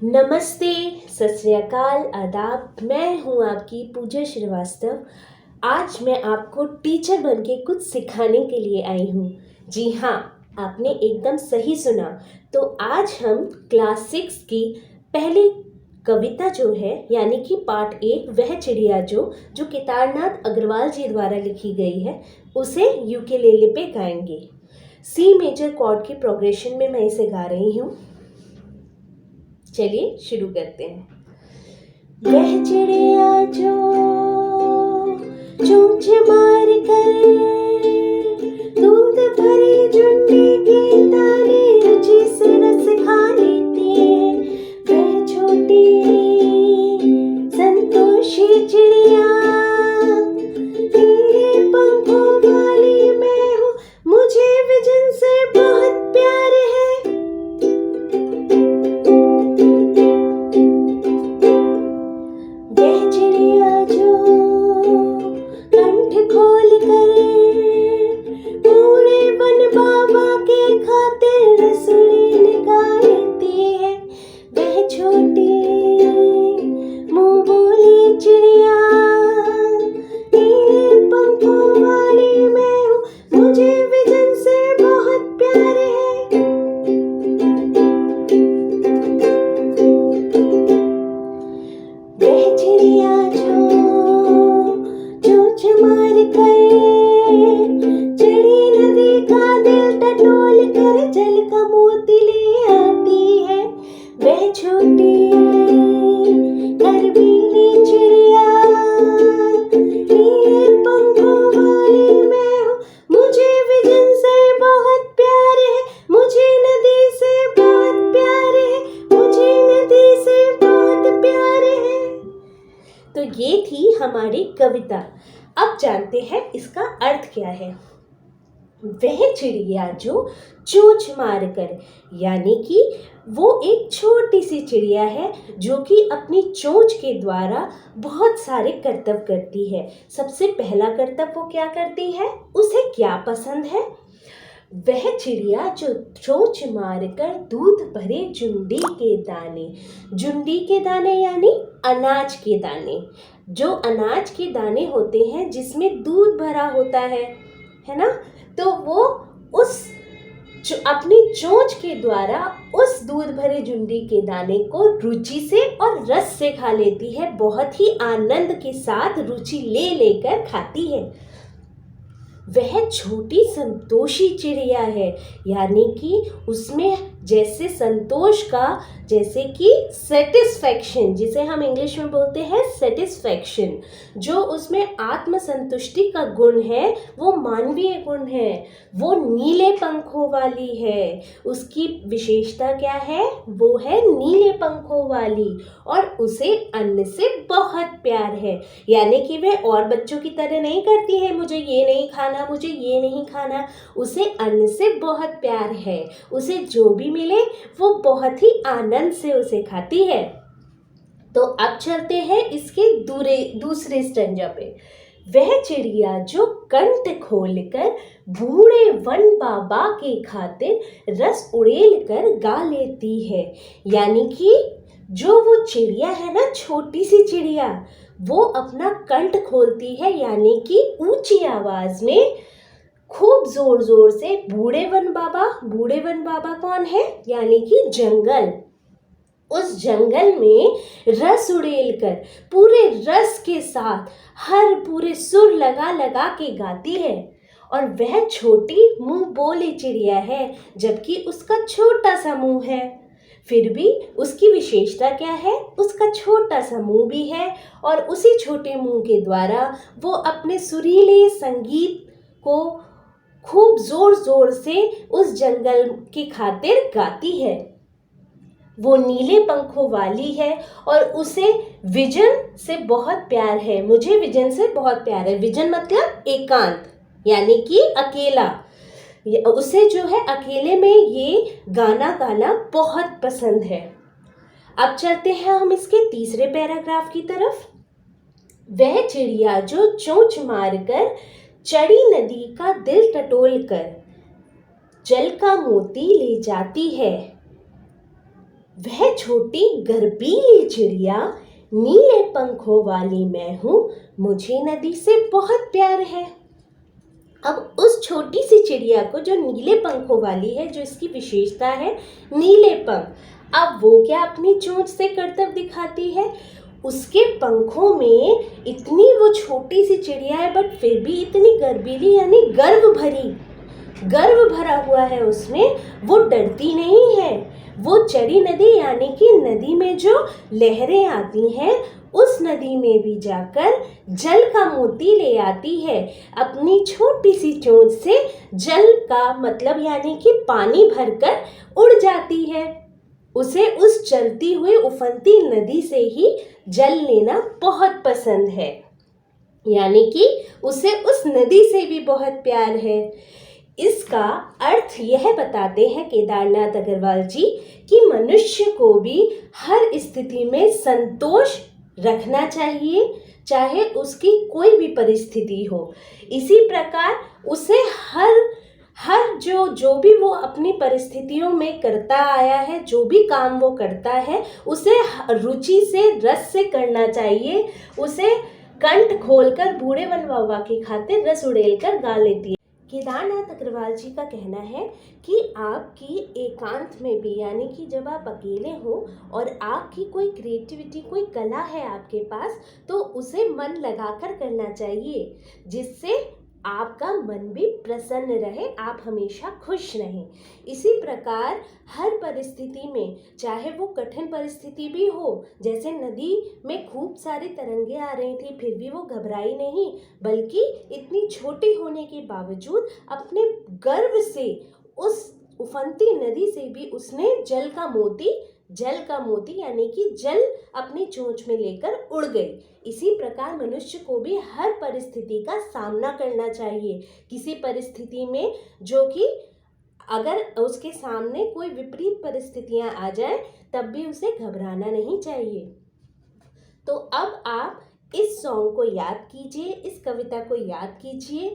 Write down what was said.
नमस्ते, सत श्री अकाल, आदाब। मैं हूँ आपकी पूजा श्रीवास्तव। आज मैं आपको टीचर बन के कुछ सिखाने के लिए आई हूँ। जी हाँ, आपने एकदम सही सुना। तो आज हम क्लास 6 की पहली कविता जो है यानी कि पार्ट 1 वह चिड़िया जो केदारनाथ अग्रवाल जी द्वारा लिखी गई है, उसे यूकेलेले पे गाएंगे। सी मेजर कॉर्ड की प्रोग्रेशन में मैं इसे गा रही हूँ। चलिए शुरू करते हैं। वह चिड़िया जो चोंच मार कर दूध भरी झुंडी के दाने रुचि से रस खा लेती है, वह छोटी संतोषी चिड़िया नीले पंखों वाली मैं हूँ, मुझे विजन से बहुत प्यार है। वह चिड़िया जो कंठ खोल कर बूढ़े वन बाबा के खातिर रसोई निकाल लेती है, वह छोटी मुंह बोली चिड़िया नीले पंखों वाली मैं हूँ, मुझे विजन से बहुत प्यार है। वह चिड़िया जो चोंच मार कर चढ़ी नदी का दिल टटोल कर जल का मोती ले आती है, वह छोटी गर्वीली चिड़िया नीले पंखों वाली मैं हूँ, मुझे विजन से बहुत प्यार है, मुझे नदी से बहुत प्यार है, मुझे नदी से बहुत प्यार है। तो ये थी हमारी कविता। अब जानते हैं इसका अर्थ क्या है। वह चिड़िया जो चोंच मारकर, यानी कि वो एक छोटी सी चिड़िया है जो कि अपनी चोंच के द्वारा बहुत सारे कर्तव्य करती है। सबसे पहला कर्तव्य वो क्या करती है, उसे क्या पसंद है। वह चिड़िया जो चोंच मारकर दूध भरे जुंडी के दाने यानी अनाज के दाने, जो अनाज के दाने होते हैं जिसमें दूध भरा होता है ना, तो वो उस अपनी चोंच के द्वारा उस दूध भरे जुंडी के दाने को रुचि से और रस से खा लेती है, बहुत ही आनंद के साथ रुचि ले लेकर खाती है। वह छोटी संतोषी चिड़िया है, यानी कि उसमें जैसे संतोष का, जैसे कि सेटिस्फैक्शन, जिसे हम इंग्लिश में बोलते हैं सेटिस्फैक्शन, जो उसमें आत्मसंतुष्टि का गुण है वो मानवीय गुण है। वो नीले पंखों वाली है, उसकी विशेषता क्या है, वो है नीले पंखों वाली, और उसे अन्न से बहुत प्यार है। यानी कि वह और बच्चों की तरह नहीं करती है मुझे ये नहीं खाना, मुझे ये नहीं खाना, उसे अन्न से बहुत प्यार है। उसे जो भी मिले वो बहुत ही आनंद से उसे खाती है। तो अब चलते हैं इसके दूसरे स्टैंजा पे। वह चिड़िया जो कंठ खोलकर बूढ़े वन बाबा के खातिर रस उड़ेल कर गा लेती है, यानी कि जो वो चिड़िया है ना, छोटी सी चिड़िया, वो अपना कंठ खोलती है, यानी कि ऊंची आवाज में खूब जोर जोर से बूढ़े वन बाबा कौन है, यानी कि जंगल, उस जंगल में रस उड़ेल कर पूरे रस के साथ हर पूरे सुर लगा लगा के गाती है। और वह छोटी मुंह बोली चिड़िया है, जबकि उसका छोटा सा मुंह है, फिर भी उसकी विशेषता क्या है, उसका छोटा सा मुंह भी है, और उसी छोटे मुंह के द्वारा वो अपने सुरीले संगीत को खूब जोर जोर से उस जंगल की खातिर गाती है। वो नीले पंखों वाली है और उसे विजन से बहुत प्यार है, मुझे विजन से बहुत प्यार है। विजन मतलब एकांत, यानी कि अकेला, उसे जो है अकेले में ये गाना गाना बहुत पसंद है। अब चलते हैं हम इसके तीसरे पैराग्राफ की तरफ। वह चिड़िया जो चोंच मारकर चढ़ी नदी का दिल टटोल कर जल का मोती ले जाती है, वह छोटी गर्बीली चिड़िया, नीले पंखों वाली मैं हूँ, मुझे नदी से बहुत प्यार है। अब उस छोटी सी चिड़िया को जो नीले पंखों वाली है, जो इसकी विशेषता है नीले पंख, अब वो क्या अपनी चोंच से करतब दिखाती है। उसके पंखों में इतनी वो छोटी सी चिड़िया है बट फिर भी इतनी गर्बीली यानी गर्व भरा हुआ है उसमें। वो डरती नहीं है। वो चरी नदी यानी कि नदी में जो लहरें आती हैं उस नदी में भी जाकर जल का मोती ले आती है। अपनी छोटी सी चोंच से जल का मतलब यानी कि पानी भरकर उड़ जाती है। उसे उस चलती हुई उफनती नदी से ही जल लेना बहुत पसंद है, यानी कि उसे उस नदी से भी बहुत प्यार है। इसका अर्थ यह बताते हैं केदारनाथ अग्रवाल जी कि मनुष्य को भी हर स्थिति में संतोष रखना चाहिए, चाहे उसकी कोई भी परिस्थिति हो। इसी प्रकार उसे हर जो भी वो अपनी परिस्थितियों में करता आया है, जो भी काम वो करता है, उसे रुचि से रस से करना चाहिए। उसे कंठ खोलकर बूढ़े बनवावा की खातिर रस उड़ेलकर गा लेती है। केदारनाथ अग्रवाल जी का कहना है कि आपकी एकांत में भी, यानी कि जब आप अकेले हो और आपकी कोई क्रिएटिविटी, कोई कला है आपके पास, तो उसे मन लगाकर करना चाहिए, जिससे आपका मन भी प्रसन्न रहे, आप हमेशा खुश रहें। इसी प्रकार हर परिस्थिति में, चाहे वो कठिन परिस्थिति भी हो, जैसे नदी में खूब सारी तरंगे आ रही थी, फिर भी वो घबराई नहीं, बल्कि इतनी छोटी होने के बावजूद अपने गर्व से उस उफनती नदी से भी उसने जल का मोती यानी कि जल अपनी चोंच में लेकर उड़ गई। इसी प्रकार मनुष्य को भी हर परिस्थिति का सामना करना चाहिए। किसी परिस्थिति में जो कि अगर उसके सामने कोई विपरीत परिस्थितियां आ जाए, तब भी उसे घबराना नहीं चाहिए। तो अब आप इस सॉन्ग को याद कीजिए, इस कविता को याद कीजिए